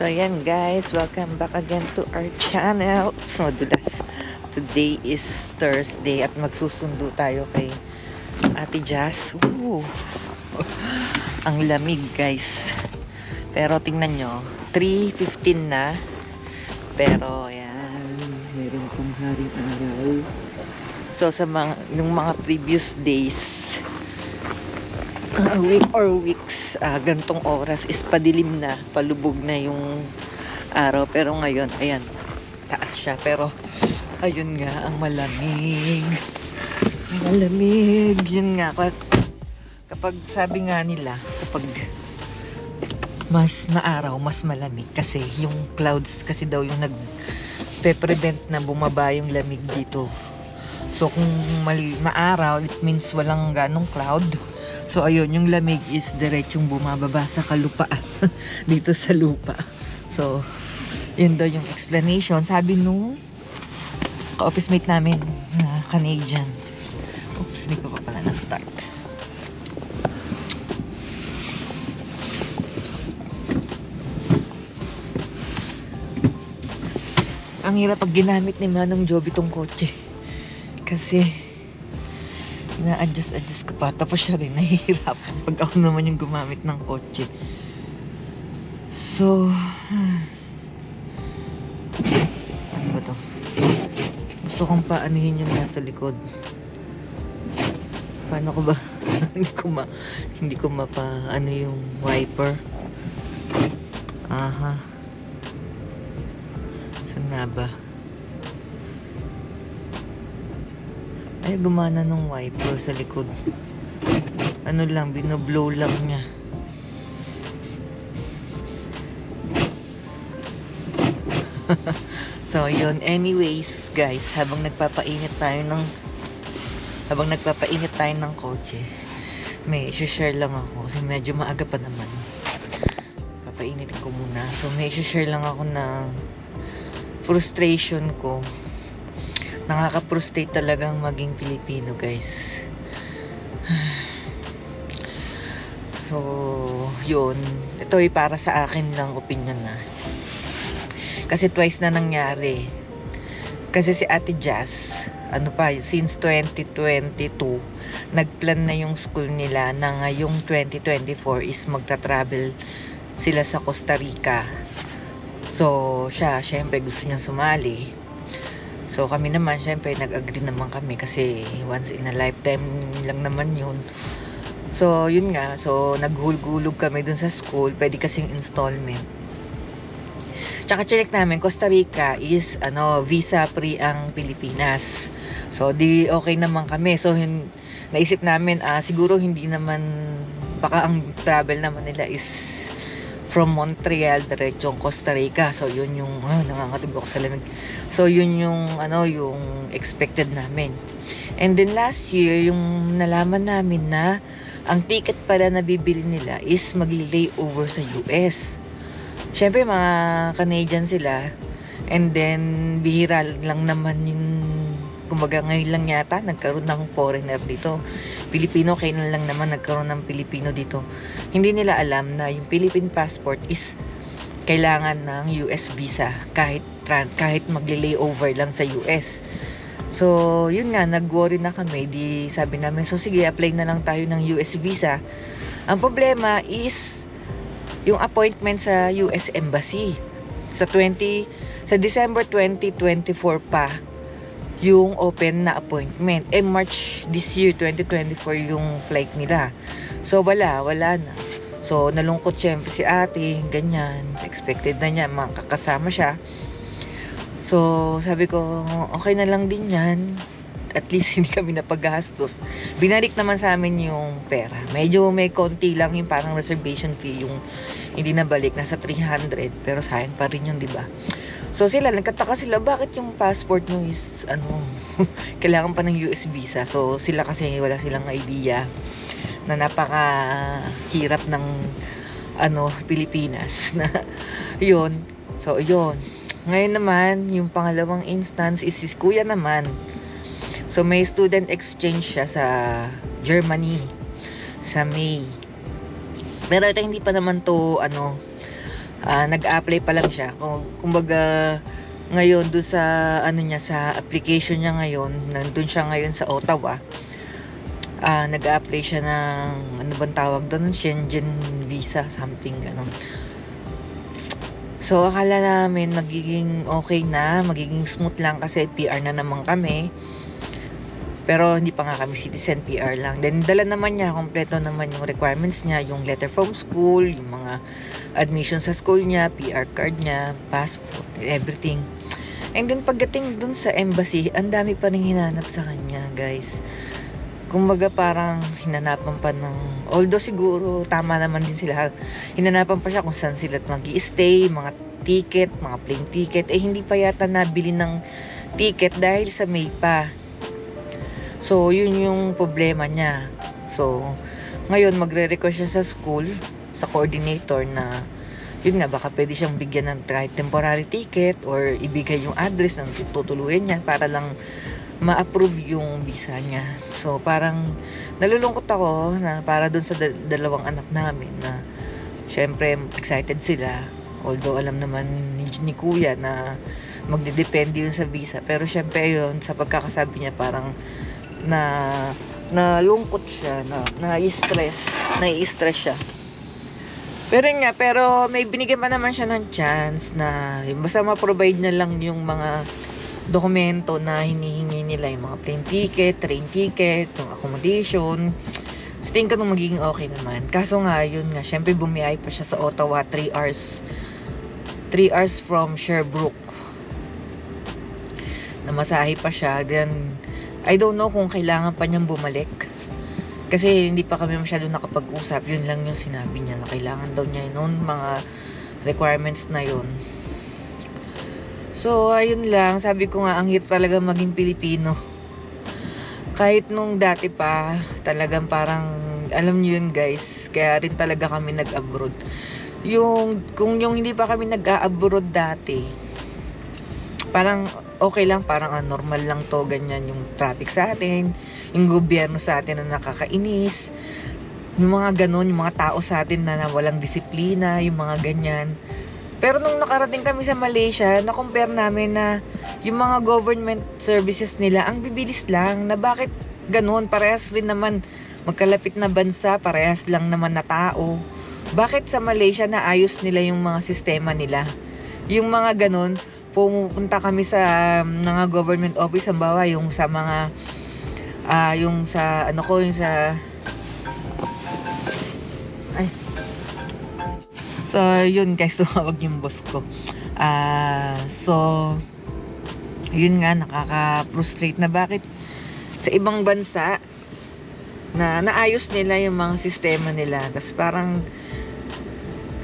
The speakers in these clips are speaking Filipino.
So yan guys, welcome back again to our channel. So madulas, today is Thursday at magsusundo tayo kay Ate Jazz. Ang lamig guys, pero tingnan nyo, 3:15 na, pero yan, meron pang haring araw. So sa yung mga previous days, week or weeks, gantong oras is padilim na, palubog na yung araw. Pero ngayon, ayan, taas siya. Pero, ayun nga, ang malamig. Malamig. Yun nga, kapag sabi nga nila, kapag mas maaraw, mas malamig. Kasi yung clouds, kasi daw yung nagpe-prevent na bumaba yung lamig dito. So, kung maaraw, it means walang ganong cloud. So, ayun, yung lamig is diretsong bumababa sa kalupaan. Dito sa lupa. So, yun daw yung explanation. Sabi nung ka-office mate namin na Canadian. Oops, hindi ko pa pala na-start. Ang hirap pag ginamit ni Manong Joby tong kotse. Kasi na-adjust ko pa. Tapos siya rin nahihirapan pag ako naman yung gumamit ng kotse. So, ano ba to? Gusto kong paanihin yung nasa likod. Paano ko ba? hindi ko mapa-ano yung wiper. Aha. Saan nga ba? Ay, gumana nung wiper sa likod. Ano lang, binoblow lang niya. So, yun. Anyways, guys, habang nagpapainit tayo ng kotse, may share lang ako kasi medyo maaga pa naman. Papainitin ko muna. So, may share lang ako ng frustration ko. Nakaka-frustrate talagang maging Pilipino, guys. So, yun. Ito ay para sa akin lang opinion na. Kasi twice na nangyari. Kasi si Ate Jazz, since 2022, nagplan na yung school nila na ngayong 2024 is magta-travel sila sa Costa Rica. So, siya, syempre gusto niya sumali. So, kami naman, syempre, nag-agree naman kami kasi once in a lifetime lang naman yun. So, yun nga. So, naghulgulog kami dun sa school. Pwede kasing installment. Tsaka, check namin, Costa Rica is, visa-free ang Pilipinas. So, di okay naman kami. So, naisip namin, siguro hindi naman, baka ang travel naman nila is from Montreal diretsong Costa Rica. So yun yung nangangatog ako sa lamig. So yun yung yung expected namin. And then last year yung nalaman namin na ang ticket pala na bibili nila is magli-layover sa US. Syempre mga Canadian sila, and then bihira lang naman yung, kumbaga ngayon lang yata nagkaroon ng foreigner dito. Pilipino, kailan lang naman nagkaroon ng Pilipino dito. Hindi nila alam na yung Philippine passport is kailangan ng US visa kahit magli-layover lang sa US. So, yun nga, nag-worry na kami. Di sabi namin, so sige, apply na lang tayo ng US visa. Ang problema is yung appointment sa US Embassy. Sa December 2024 pa yung open na appointment. March this year, 2024 yung flight nila. So, wala na. So, nalungkot syempre si ate, ganyan. Expected na niya, makakasama siya. So, sabi ko, okay na lang din yan. At least hindi kami napaggastos. Binalik naman sa amin yung pera. Medyo may konti lang yung parang reservation fee, yung hindi nabalik, nasa 300. Pero sayang pa rin yun, diba? So sila, nagkataka sila, bakit yung passport nyo is, kailangan pa ng US visa. So sila kasi wala silang idea na napakahirap ng, Pilipinas. Na, yun. So, yun. Ngayon naman, yung pangalawang instance is si Kuya naman. So may student exchange siya sa Germany sa May. Pero ito hindi pa naman to nag-apply pa lang siya. Kumbaga, ngayon doon sa ano niya, sa application niya ngayon, nandun siya ngayon sa Ottawa. Nag-apply siya ng ano bang tawag doon, Schengen visa, something ganun. So akala namin magiging okay na, magiging smooth lang kasi PR na naman kami. Pero hindi pa nga kami citizen, PR lang. Then dala naman niya, kompleto naman yung requirements niya, yung letter from school, yung mga admission sa school niya, PR card niya, passport, everything. And then pagdating dun sa embassy, ang dami pa rin hinanap sa kanya, guys. Kumbaga parang hinanapan pa ng, although siguro tama naman din sila, hinanapan pa siya kung saan sila mag-i-stay, mga ticket, mga plane ticket. Hindi pa yata nabili ng ticket dahil sa May pa. So yun yung problema niya. So ngayon magre-request siya sa school, sa coordinator na yun nga, baka pwede siyang bigyan ng temporary ticket or ibigay yung address ng tutuluyan niya para lang ma-approve yung visa niya. So parang nalulungkot ako na para dun sa dalawang anak namin na syempre excited sila, although alam naman ni kuya na magdedepende yun sa visa, pero syempre yun sa pagkakasabi niya parang nalungkot siya, nai-stress siya. Pero may binigyan pa naman siya ng chance na basta ma-provide na lang yung mga dokumento na hinihingi nila, yung mga plane ticket, train ticket, yung accommodation. So tingin ko magiging okay naman. Kaso nga, yun nga, syempre bumiyay pa siya sa Ottawa, 3 hours from Sherbrooke. Namasahe pa siya. Then I don't know kung kailangan pa niyang bumalik. Kasi hindi pa kami masyado nakapag-usap. Yun lang yung sinabi niya na kailangan daw niya noon, mga requirements na yun. So, ayun lang. Sabi ko nga, ang hirap talaga maging Pilipino. Kahit nung dati pa, talagang parang, alam niyo yun guys, kaya rin talaga kami nag-abroad. Kung yung hindi pa kami nag-abroad dati, parang okay lang, parang normal lang to, ganyan yung traffic sa atin, yung gobyerno sa atin na nakakainis, yung mga ganun, yung mga tao sa atin na walang disiplina, yung mga ganyan. Pero nung nakarating kami sa Malaysia, na-compare namin na yung mga government services nila, ang bibilis lang, na bakit ganun, parehas rin naman, magkalapit na bansa, parehas lang naman na tao. Bakit sa Malaysia naayos nila yung mga sistema nila? Yung mga ganun, pumunta kami sa mga government office, ang bawa yung sa mga yung sa so yun guys, tumawag yung boss ko. So yun nga, nakaka-frustrate na bakit sa ibang bansa na naayos nila yung mga sistema nila, tapos parang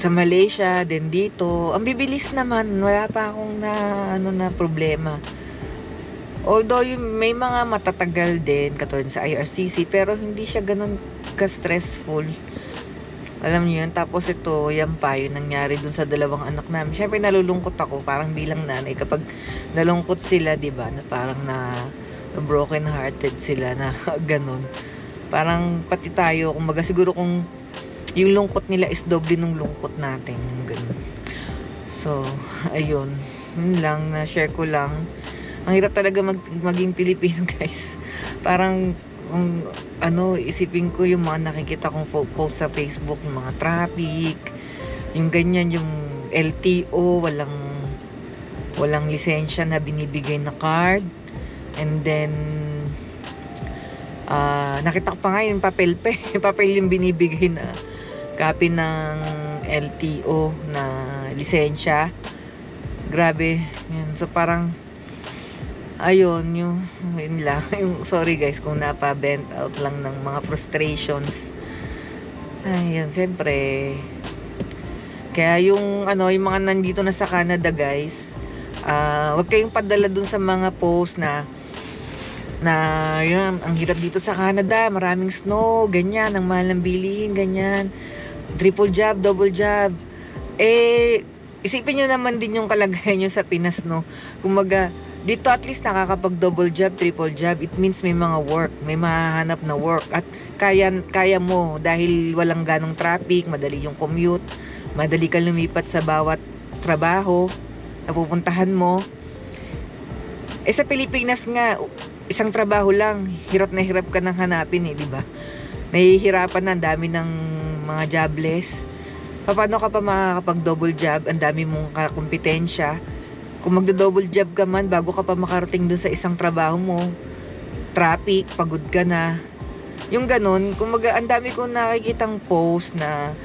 sa Malaysia, din dito, ang bibilis naman, wala pa akong na problema. Although may mga matatagal din, katulad sa IRCC, pero hindi siya ganun ka-stressful. Alam niyo yun. Tapos ito, yan pa, yun nangyari dun sa dalawang anak namin. Siyempre nalulungkot ako, parang bilang nanay, kapag nalungkot sila, diba, na parang na broken hearted sila na ganun. Parang pati tayo, kumbaga siguro kung yung lungkot nila is doble nung lungkot natin, ganun. So ayun, yun lang, na-share ko lang. Ang hirap talaga maging Pilipino guys. Parang kung isipin ko yung mga nakikita kong post sa Facebook, yung mga traffic, yung ganyan, yung LTO, walang lisensya na binibigay na card, and then nakita ko pa nga yung papel yung binibigay na copy ng LTO na lisensya. Grabe yun. So parang ayun, yun lang. Sorry guys kung napa-vent out lang ng mga frustrations. Ayun, siyempre kaya yung mga nandito na sa Canada guys, wag kayong padala dun sa mga post na yun, ang hirap dito sa Canada, maraming snow, ganyan, ang mahal ng bilihin, ganyan, triple job, double job. Isipin nyo naman din yung kalagayan nyo sa Pinas, no? Kumaga, dito at least nakakapag double job, triple job. It means may mga work, may mahahanap na work. At kaya mo dahil walang ganong traffic, madali yung commute. madali kang lumipat sa bawat trabaho na pupuntahan mo. Sa Pilipinas nga, isang trabaho lang, hirap na hirap ka nang hanapin di ba? Nahihirapan na, ang dami ng mga jobless. Paano ka pa makakapag double job? Ang dami mong kakumpetensya. Kung magdo-double job ka man, bago ka pa makarating dun sa isang trabaho mo, traffic, pagod ka na. Yung ganun, kumaga, ang dami kong nakikitang post na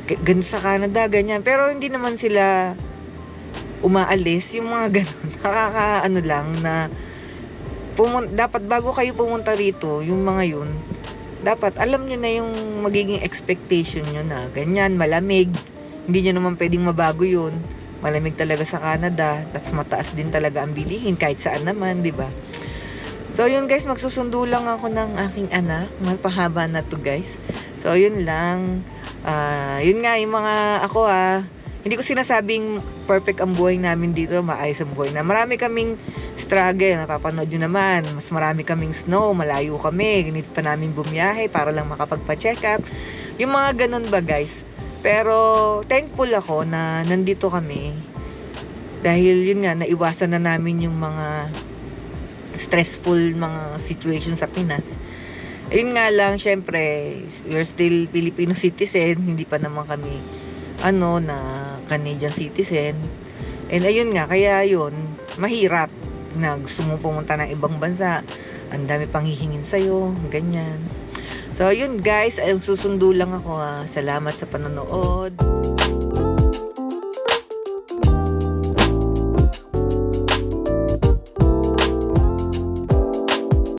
ganun sa Canada, ganyan. Pero hindi naman sila umaalis, yung mga ganun. Nakakaano lang na dapat bago kayo pumunta rito, yung mga yun, dapat alam nyo na yung magiging expectation nyo na ganyan, malamig. Hindi nyo naman pwedeng mabago yun. Malamig talaga sa Canada. That's mataas din talaga ang bilihin kahit saan naman, di ba? So yun guys, magsusundo lang ako ng aking anak. Mapahaba na to guys. So yun lang. Yun nga yung mga ako hindi ko sinasabing perfect ang buhay namin dito, maayos ang buhay na. Marami kaming struggle, napapanood nyo naman. Mas marami kaming snow, malayo kami. Ganito pa namin bumiyahe para lang makapagpa-check up. Yung mga ganun ba guys. Pero thankful ako na nandito kami. Dahil yun nga, naiwasan na namin yung mga stressful mga situation sa Pinas. Yun nga lang, syempre, we're still Filipino citizen. Hindi pa naman kami na Canadian citizen. And ayun nga, kaya yun, mahirap na gusto mo pumunta ng ibang bansa. Ang dami pang hihingin sa'yo, ganyan. So, yun guys, susundo lang ako. Salamat sa panonood.